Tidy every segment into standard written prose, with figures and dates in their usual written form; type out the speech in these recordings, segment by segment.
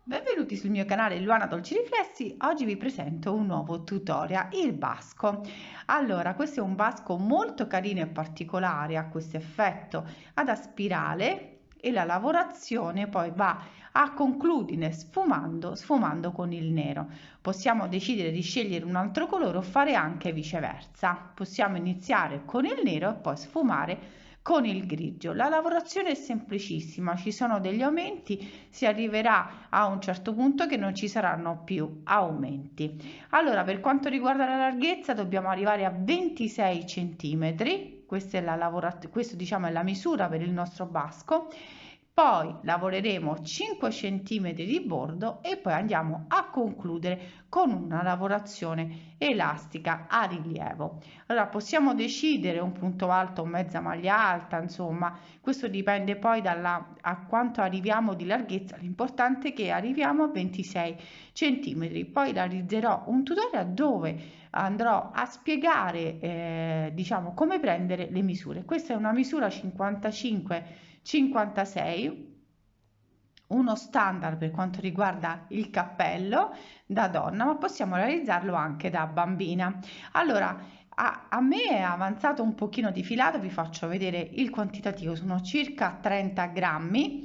Benvenuti sul mio canale Luana Dolci Riflessi. Oggi vi presento un nuovo tutorial, il basco. Allora, questo è un basco molto carino e particolare, ha questo effetto ad spirale e la lavorazione poi va a concludine sfumando con il nero. Possiamo decidere di scegliere un altro colore o fare anche viceversa. Possiamo iniziare con il nero e poi sfumare con il grigio. La lavorazione è semplicissima, ci sono degli aumenti, si arriverà a un certo punto che non ci saranno più aumenti. Allora, per quanto riguarda la larghezza dobbiamo arrivare a 26 centimetri. Questa è questo diciamo è la misura per il nostro basco. Poi lavoreremo 5 cm di bordo e poi andiamo a concludere con una lavorazione elastica a rilievo. Allora possiamo decidere un punto alto o mezza maglia alta, insomma questo dipende poi a quanto arriviamo di larghezza. L'importante è che arriviamo a 26 cm. Poi realizzerò un tutorial dove andrò a spiegare diciamo come prendere le misure. Questa è una misura 55-56, uno standard per quanto riguarda il cappello da donna, ma possiamo realizzarlo anche da bambina. Allora, a me è avanzato un pochino di filato, vi faccio vedere il quantitativo, sono circa 30 grammi,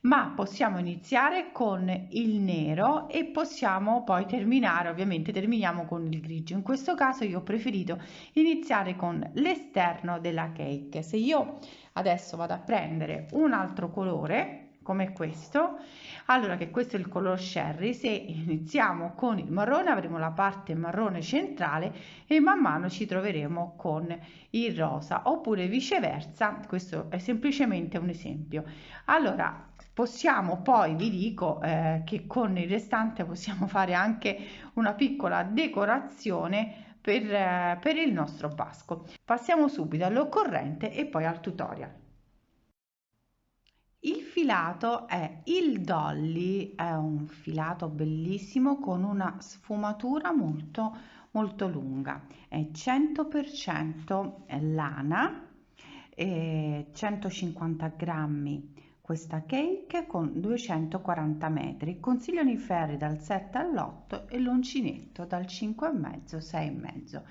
ma possiamo iniziare con il nero e possiamo poi terminare, ovviamente terminiamo con il grigio. In questo caso io ho preferito iniziare con l'esterno della cake. Se io adesso vado a prendere un altro colore come questo, allora che questo è il color cherry, se iniziamo con il marrone avremo la parte marrone centrale e man mano ci troveremo con il rosa, oppure viceversa. Questo è semplicemente un esempio. Allora possiamo poi, vi dico che con il restante possiamo fare anche una piccola decorazione per il nostro basco. Passiamo subito all'occorrente e poi al tutorial. Il filato è il Dolly, è un filato bellissimo con una sfumatura molto lunga, è 100% lana e 150 grammi questa cake con 240 metri, consigliano i ferri dal 7 all'8 e l'uncinetto dal 5,5 6,5.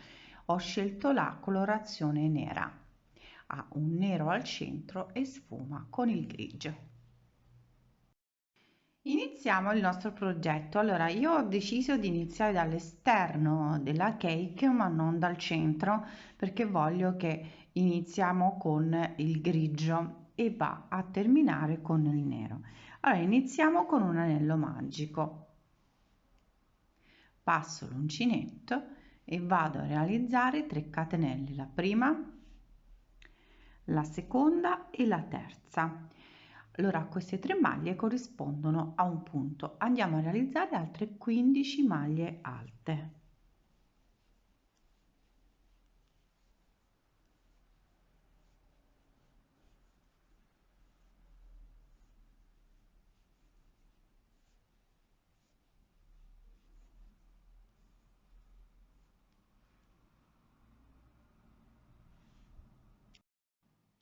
Ho scelto la colorazione nera, ha un nero al centro e sfuma con il grigio. Iniziamo il nostro progetto. Allora io ho deciso di iniziare dall'esterno della cake ma non dal centro, perché voglio che iniziamo con il grigio e va a terminare con il nero. Allora iniziamo con un anello magico, passo l'uncinetto e vado a realizzare 3 catenelle, la prima, la seconda e la terza. Allora queste 3 maglie corrispondono a un punto, andiamo a realizzare altre 15 maglie alte.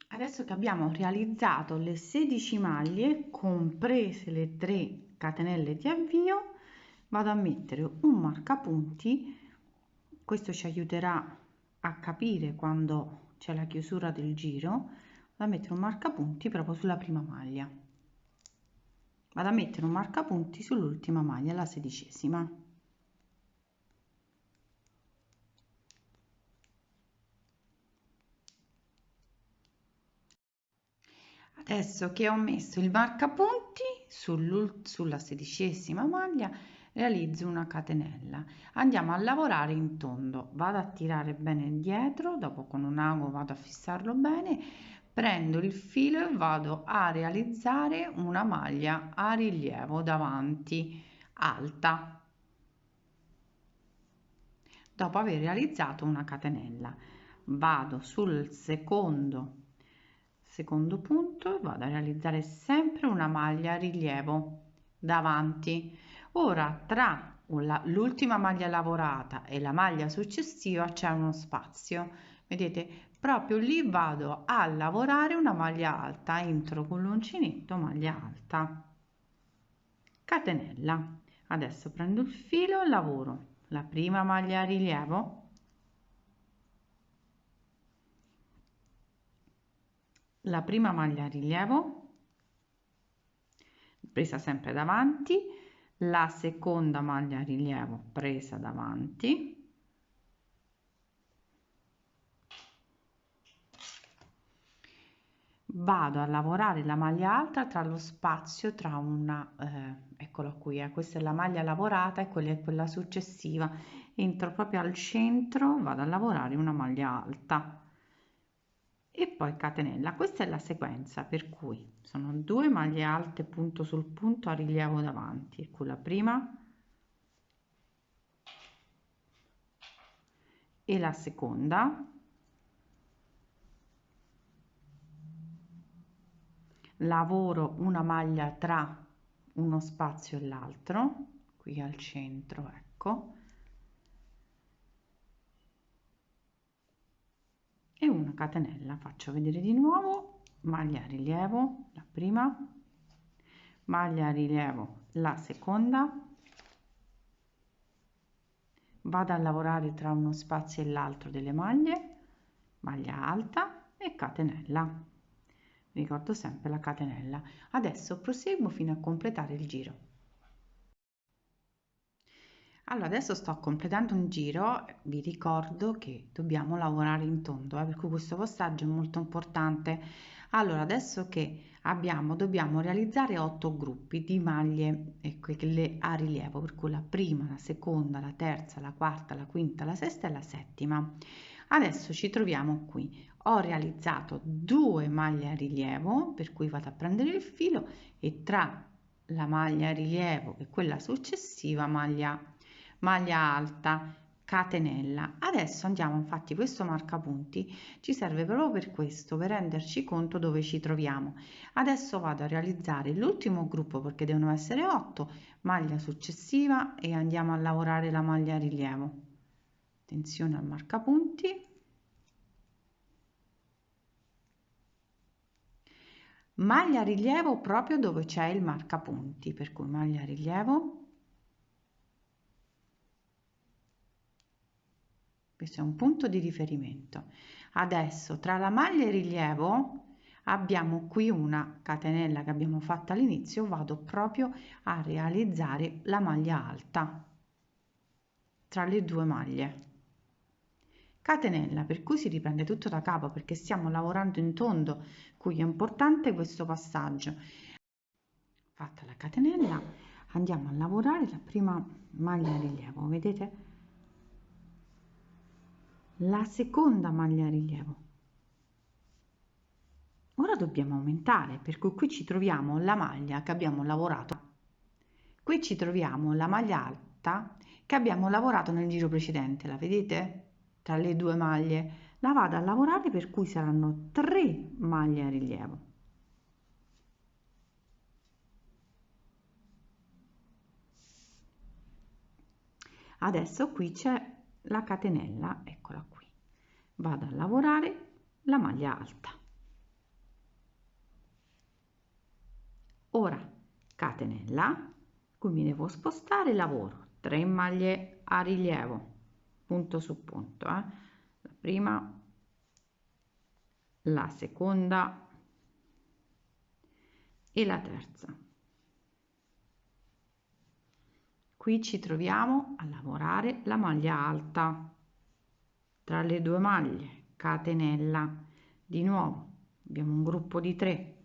Adesso che abbiamo realizzato le 16 maglie, comprese le 3 catenelle di avvio, vado a mettere un marcapunti. Questo ci aiuterà a capire quando c'è la chiusura del giro. Vado a mettere un marcapunti proprio sulla prima maglia, vado a mettere un marcapunti sull'ultima maglia, la 16ª. Adesso che ho messo il marcapunti sulla 16ª maglia, realizzo una catenella. Andiamo a lavorare in tondo, vado a tirare bene dietro, dopo con un ago vado a fissarlo bene, prendo il filo e vado a realizzare una maglia a rilievo davanti alta, dopo aver realizzato una catenella. Vado sul secondo punto, vado a realizzare sempre una maglia a rilievo davanti. Ora tra l'ultima maglia lavorata e la maglia successiva c'è uno spazio, vedete, proprio lì vado a lavorare una maglia alta, entro con l'uncinetto, maglia alta, catenella. Adesso prendo il filo e lavoro la prima maglia a rilievo, la prima maglia a rilievo presa sempre davanti, la seconda maglia a rilievo presa davanti, vado a lavorare la maglia alta tra lo spazio tra una eccola qui, questa è la maglia lavorata e quella è quella successiva, entro proprio al centro, vado a lavorare una maglia alta e poi catenella. Questa è la sequenza, per cui sono 2 maglie alte punto sul punto a rilievo davanti, ecco la prima e la seconda, lavoro una maglia tra uno spazio e l'altro, qui al centro, ecco, e una catenella. Faccio vedere di nuovo: maglia a rilievo la prima, maglia a rilievo la seconda, vado a lavorare tra uno spazio e l'altro delle maglie, maglia alta e catenella. Ricordo sempre la catenella. Adesso proseguo fino a completare il giro. Allora, adesso sto completando un giro, vi ricordo che dobbiamo lavorare in tondo, per cui questo passaggio è molto importante. Allora, adesso che dobbiamo realizzare 8 gruppi di maglie quelle a rilievo, per cui la prima, la seconda, la terza, la quarta, la quinta, la sesta e la settima. Adesso ci troviamo qui. Ho realizzato 2 maglie a rilievo, per cui vado a prendere il filo e tra la maglia a rilievo e quella successiva maglia alta, catenella. Adesso andiamo, infatti questo marcapunti ci serve proprio per questo, per renderci conto dove ci troviamo. Adesso vado a realizzare l'ultimo gruppo, perché devono essere 8, maglia successiva e andiamo a lavorare la maglia a rilievo. Attenzione al marcapunti. Maglia a rilievo proprio dove c'è il marcapunti, per cui maglia a rilievo. Questo è un punto di riferimento. Adesso tra la maglia e il rilievo abbiamo qui una catenella che abbiamo fatto all'inizio, vado proprio a realizzare la maglia alta tra le 2 maglie, catenella, per cui si riprende tutto da capo perché stiamo lavorando in tondo, quindi è importante questo passaggio. Fatta la catenella, andiamo a lavorare la prima maglia a rilievo, vedete? La seconda maglia a rilievo. Ora dobbiamo aumentare, per cui qui ci troviamo la maglia che abbiamo lavorato, qui ci troviamo la maglia alta che abbiamo lavorato nel giro precedente, la vedete? Tra le 2 maglie la vado a lavorare, per cui saranno 3 maglie a rilievo. Adesso qui c'è la catenella, eccola qui, vado a lavorare la maglia alta. Ora catenella, qui mi devo spostare, lavoro 3 maglie a rilievo punto su punto, la prima, la seconda e la terza. Qui ci troviamo a lavorare la maglia alta tra le 2 maglie, catenella, di nuovo abbiamo un gruppo di 3,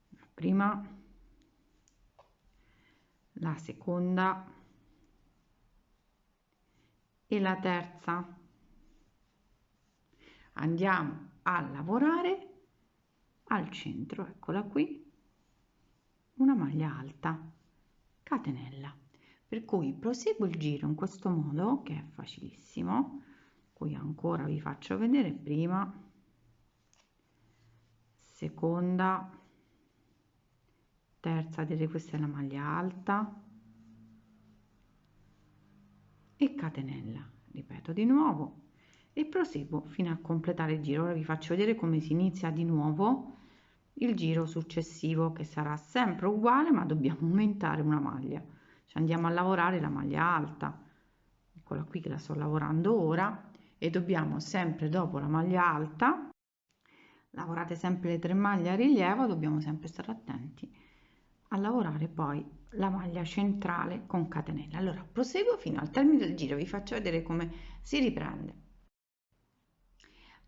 la prima, la seconda e la terza. Andiamo a lavorare al centro, eccola qui, una maglia alta, catenella, per cui proseguo il giro in questo modo che è facilissimo. Qui ancora vi faccio vedere prima, seconda, terza, vedete questa è la maglia alta e catenella, ripeto di nuovo, e proseguo fino a completare il giro. Ora vi faccio vedere come si inizia di nuovo il giro successivo, che sarà sempre uguale, ma dobbiamo aumentare una maglia, cioè andiamo a lavorare la maglia alta, eccola qui che la sto lavorando ora, e dobbiamo sempre dopo la maglia alta, lavorate sempre le 3 maglie a rilievo, dobbiamo sempre stare attenti a lavorare poi la maglia centrale con catenella. Allora proseguo fino al termine del giro, vi faccio vedere come si riprende.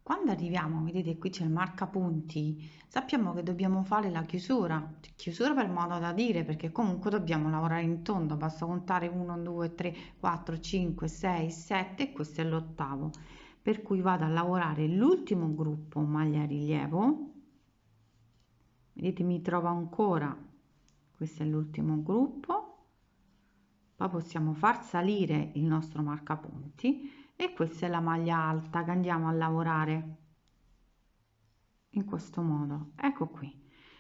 Quando arriviamo, vedete qui c'è il marcapunti, sappiamo che dobbiamo fare la chiusura per modo da dire, perché comunque dobbiamo lavorare in tondo, basta contare 1, 2, 3, 4, 5, 6, 7 e questo è l'ottavo, per cui vado a lavorare l'ultimo gruppo maglia rilievo, vedete mi trovo ancora, questo è l'ultimo gruppo, poi possiamo far salire il nostro marcapunti e questa è la maglia alta che andiamo a lavorare in questo modo. Ecco qui,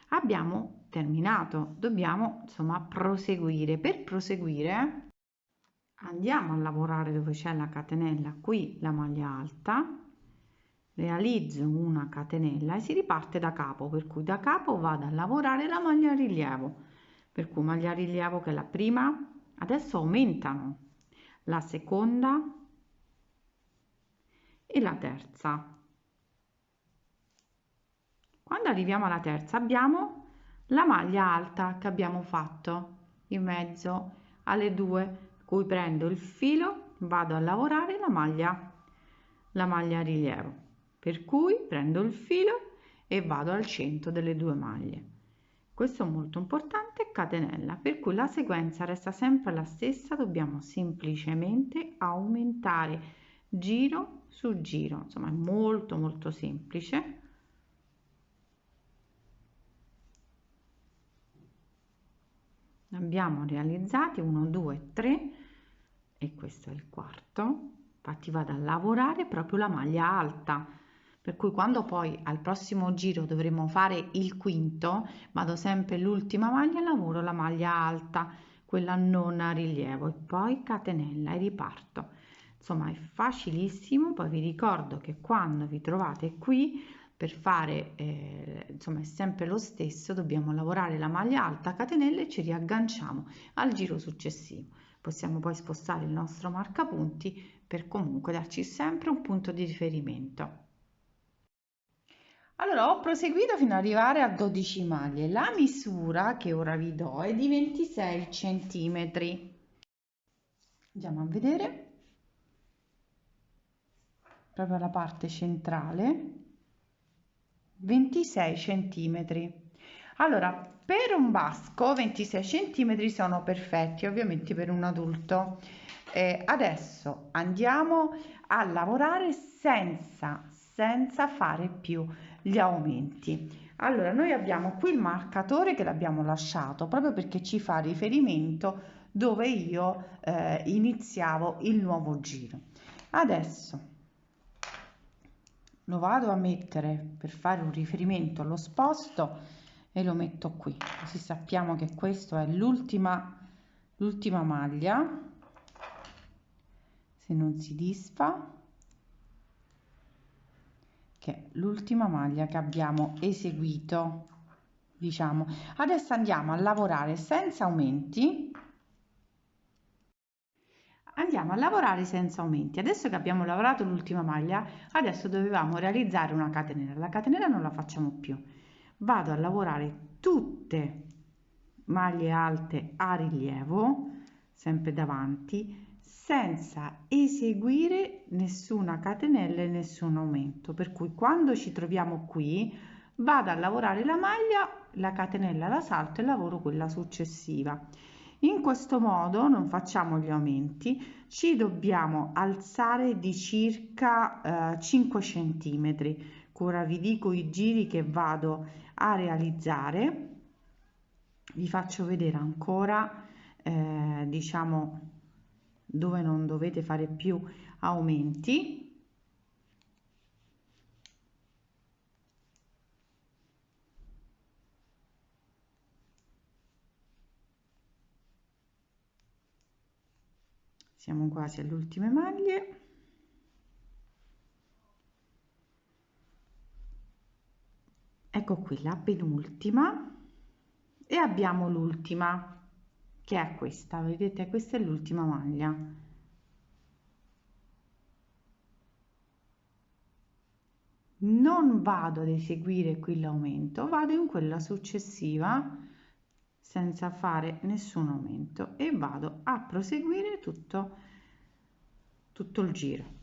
abbiamo terminato, dobbiamo insomma proseguire. Per proseguire andiamo a lavorare dove c'è la catenella, qui la maglia alta, realizzo una catenella e si riparte da capo, per cui da capo vado a lavorare la maglia a rilievo, per cui maglia a rilievo che è la prima, adesso aumentano la seconda e la terza. Quando arriviamo alla terza abbiamo la maglia alta che abbiamo fatto in mezzo alle due, cui prendo il filo, vado a lavorare la maglia a rilievo, per cui prendo il filo e vado al centro delle due maglie. Questo è molto importante, catenella, per cui la sequenza resta sempre la stessa, dobbiamo semplicemente aumentare giro su giro, insomma è molto molto semplice. Abbiamo realizzati 1 2 3 e questo è il quarto, infatti vado a lavorare proprio la maglia alta, per cui quando poi al prossimo giro dovremo fare il quinto vado sempre l'ultima maglia, lavoro la maglia alta, quella non a rilievo, e poi catenella e riparto. Insomma è facilissimo. Poi vi ricordo che quando vi trovate qui per fare insomma è sempre lo stesso, dobbiamo lavorare la maglia alta, catenella e ci riagganciamo al giro successivo. Possiamo poi spostare il nostro marcapunti per comunque darci sempre un punto di riferimento. Allora ho proseguito fino ad arrivare a 12 maglie, la misura che ora vi do è di 26 centimetri. Andiamo a vedere proprio la parte centrale, 26 centimetri. Allora, per un basco 26 centimetri sono perfetti, ovviamente per un adulto. Adesso andiamo a lavorare senza fare più gli aumenti. Allora, noi abbiamo qui il marcatore che l'abbiamo lasciato proprio perché ci fa riferimento dove io iniziavo il nuovo giro. Adesso lo vado a mettere per fare un riferimento, lo sposto e lo metto qui, così sappiamo che questa è l'ultima maglia, se non si disfa, che è l'ultima maglia che abbiamo eseguito, diciamo. Adesso andiamo a lavorare senza aumenti. Andiamo a lavorare senza aumenti. Adesso che abbiamo lavorato l'ultima maglia, adesso dovevamo realizzare una catenella. La catenella non la facciamo più. Vado a lavorare tutte maglie alte a rilievo, sempre davanti, senza eseguire nessuna catenella e nessun aumento. Per cui quando ci troviamo qui, vado a lavorare la maglia, la catenella la salto e lavoro quella successiva. In questo modo non facciamo gli aumenti, ci dobbiamo alzare di circa 5 centimetri. Ora vi dico i giri che vado a realizzare, vi faccio vedere ancora diciamo dove non dovete fare più aumenti. Siamo quasi alle ultime maglie. ecco qui la penultima e abbiamo l'ultima che è questa, vedete, questa è l'ultima maglia. Non vado ad eseguire qui l'aumento, vado in quella successiva senza fare nessun aumento e vado a proseguire tutto il giro.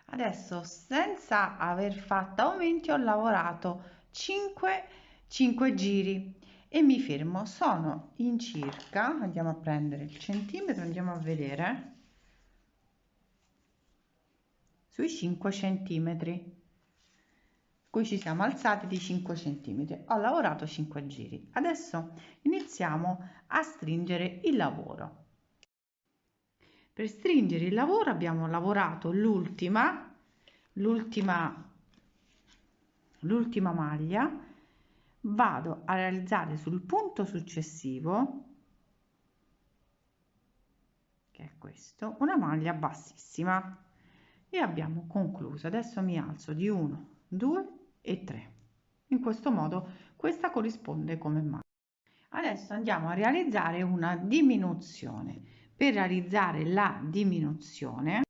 Adesso, senza aver fatto aumenti, ho lavorato 5 giri e mi fermo. Sono in circa, andiamo a prendere il centimetro, andiamo a vedere, sui 5 centimetri, cui ci siamo alzati di 5 centimetri. Ho lavorato 5 giri. Adesso iniziamo a stringere il lavoro. Per stringere il lavoro abbiamo lavorato l'ultima maglia, vado a realizzare sul punto successivo, che è questo, una maglia bassissima e abbiamo concluso. Adesso mi alzo di 1, 2 e 3. In questo modo questa corrisponde come maglia. Adesso andiamo a realizzare una diminuzione. Per realizzare la diminuzione,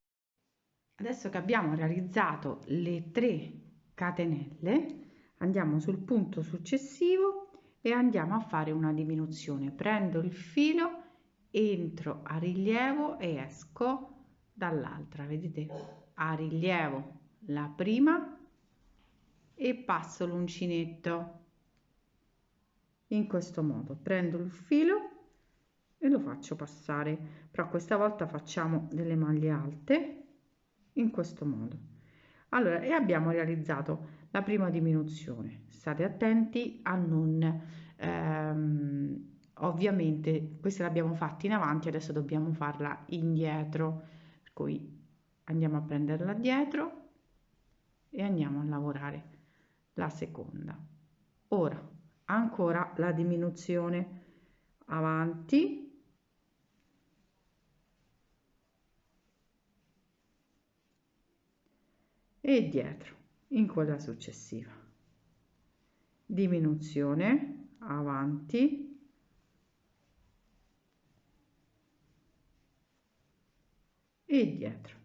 adesso che abbiamo realizzato le 3 catenelle, andiamo sul punto successivo e andiamo a fare una diminuzione. Prendo il filo, entro a rilievo e esco dall'altra, vedete, a rilievo la prima e passo l'uncinetto in questo modo. Prendo il filo e lo faccio passare, però questa volta facciamo delle maglie alte in questo modo. Allora, e abbiamo realizzato la prima diminuzione. State attenti a non ovviamente questa l'abbiamo fatta in avanti, adesso dobbiamo farla indietro, per cui andiamo a prenderla dietro e andiamo a lavorare la seconda. Ora ancora la diminuzione, avanti e dietro in quella successiva, diminuzione, avanti e dietro,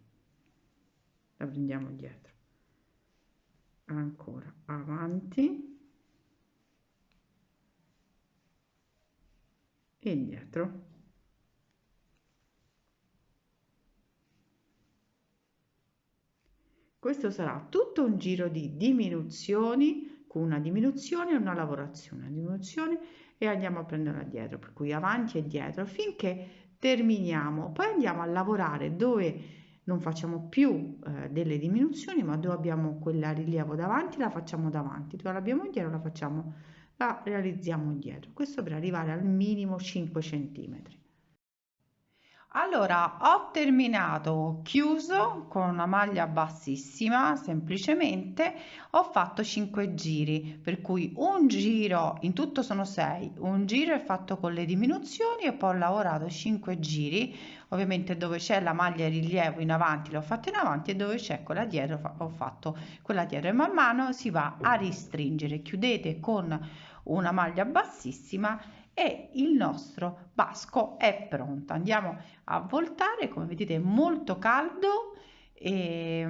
la prendiamo dietro, ancora avanti e dietro. Questo sarà tutto un giro di diminuzioni, con una diminuzione e una lavorazione, una diminuzione e andiamo a prenderla dietro, per cui avanti e dietro finché terminiamo. Poi andiamo a lavorare dove non facciamo più delle diminuzioni, ma dove abbiamo quella rilievo davanti la facciamo davanti, dove l'abbiamo indietro la realizziamo indietro. Questo per arrivare al minimo 5 centimetri. Allora, ho terminato, ho chiuso con una maglia bassissima, semplicemente ho fatto 5 giri, per cui un giro, in tutto sono 6, un giro è fatto con le diminuzioni e poi ho lavorato 5 giri, ovviamente dove c'è la maglia rilievo in avanti l'ho fatto in avanti e dove c'è quella dietro ho fatto quella dietro e man mano si va a ristringere. Chiudete con una maglia bassissima e il nostro basco è pronto. Andiamo a voltare, come vedete è molto caldo e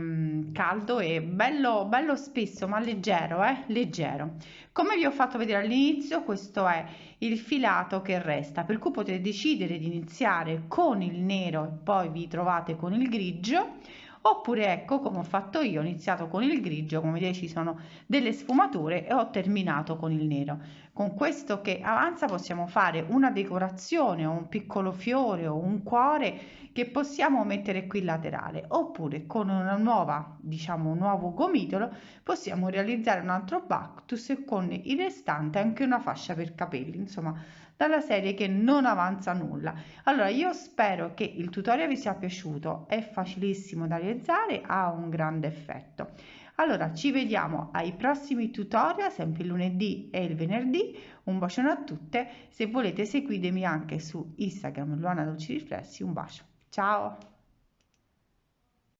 bello spesso ma leggero, leggero. Come vi ho fatto vedere all'inizio, questo è il filato che resta, per cui potete decidere di iniziare con il nero e poi vi trovate con il grigio, oppure ecco come ho fatto io, ho iniziato con il grigio, come vedete ci sono delle sfumature e ho terminato con il nero. Con questo che avanza possiamo fare una decorazione o un piccolo fiore o un cuore che possiamo mettere qui laterale, oppure con una nuova, diciamo un nuovo gomitolo possiamo realizzare un altro cactus e con il restante anche una fascia per capelli, insomma dalla serie che non avanza nulla. Allora io spero che il tutorial vi sia piaciuto, è facilissimo da realizzare, ha un grande effetto. Allora ci vediamo ai prossimi tutorial, sempre il lunedì e il venerdì. Un bacione a tutte, se volete seguitemi anche su Instagram Luana Dolci Riflessi, un bacio, ciao!